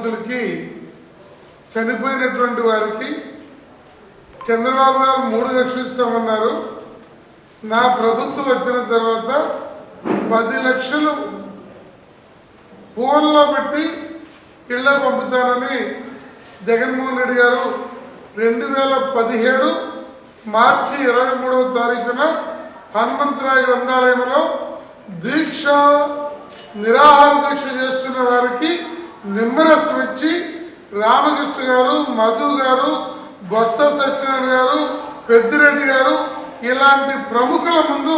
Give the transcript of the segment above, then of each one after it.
బాధితులకి చనిపోయినటువంటి వారికి చంద్రబాబు గారు 3 లక్షలు ఇస్తామన్నారు. నా ప్రభుత్వం వచ్చిన తర్వాత 10 లక్షలు ఫోన్లో పెట్టి ఇళ్ళకు పంపుతానని జగన్మోహన్ రెడ్డి గారు 2017 మార్చి 23వ తారీఖున హనుమంతరాయ గ్రంథాలయంలో నిరాహార దీక్ష చేస్తున్న వారికి నిమ్మరసం ఇచ్చి రామకృష్ణ గారు, మధు గారు, బొత్స సత్యనారాయణ గారు, పెద్దిరెడ్డి గారు ఇలాంటి ప్రముఖుల ముందు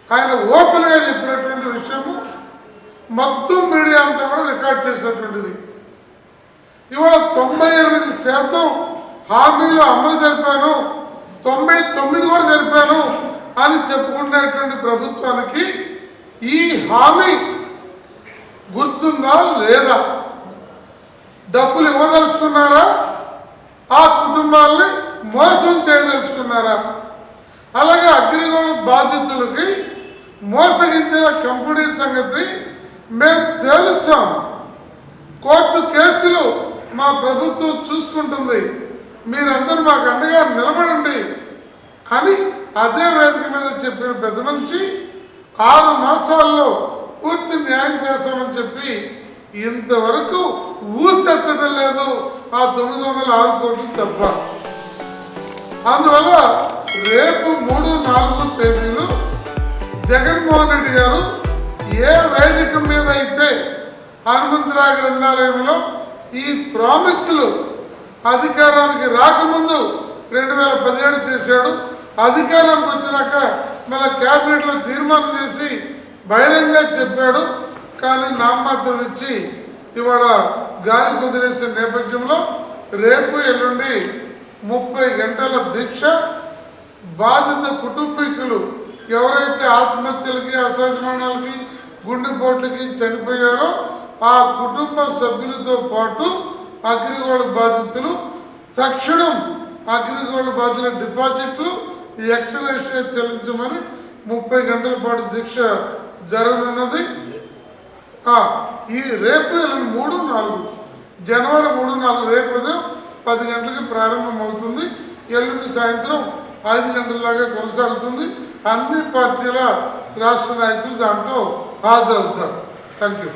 ఆయన ఓపెన్గా చెప్పినటువంటి విషయము మొత్తం మీడియా అంతా కూడా రికార్డ్ చేసినటువంటిది. ఇవాళ 98% హామీలు అమలు జరిపాను, 99 కూడా జరిపాను అని చెప్పుకునేటువంటి ప్రభుత్వానికి ఈ హామీ గుర్తుందా లేదా? డబ్బులు ఇవ్వదలుచుకున్నారా? ఆ కుటుంబాలని మోసం చేయదలుచుకున్నారా? అలాగే అగ్రిగోల్డ్ బాధితులకి మోసగించే కంపెనీ సంగతి మేము తెలుస్తాం. కోర్టు కేసులు మా ప్రభుత్వం చూసుకుంటుంది, మీరందరూ మాకు అండగా నిలబడండి అని అదే వేదిక మీద చెప్పిన పెద్ద మనిషి 6 మాసాల్లో పూర్తి న్యాయం చేస్తామని చెప్పి ఇంతవరకు ఊసెత్తడం లేదు. ఆ 906 కోట్లు తప్ప. అందువల్ల రేపు 3, 4 తేదీలు జగన్మోహన్ రెడ్డి గారు ఏ వేదిక మీద అయితే హనుమంతరాయ గ్రంథాలయంలో ఈ ప్రామిస్లు అధికారానికి రాకముందు 2017 చేశాడు, అధికారానికి వచ్చినాక మళ్ళీ క్యాబినెట్లో తీర్మానం చేసి బహిరంగ చెప్పాడు. కానీ నామమాత్రం ఇచ్చి ఇవాళ గాలి కుదిలేసే నేపథ్యంలో రేపు ఎల్లుండి 30 గంటల దీక్ష. బాధిత కుటుంబీకులు ఎవరైతే ఆత్మహత్యలకి, అసహజ మరణాలకి, గుండెపోట్లకి చనిపోయారో ఆ కుటుంబ సభ్యులతో పాటు అగ్రిగోల్డ్ బాధితులు తక్షణం అగ్రిగోల్డ్ బాధితుల డిపాజిట్లు ఎక్స్గ్రేషియా చెల్లించమని 30 గంటల పాటు దీక్ష జరగనున్నది. ఈ రేపు 3, 4 జనవరి 3, 4 రేపు ఉదయం 10 గంటలకి ప్రారంభం అవుతుంది. ఎల్లుండి సాయంత్రం 5 గంటల దాకా కొనసాగుతుంది. అన్ని పార్టీల రాష్ట్ర నాయకులు దాంట్లో హాజరవుతారు. Thank you.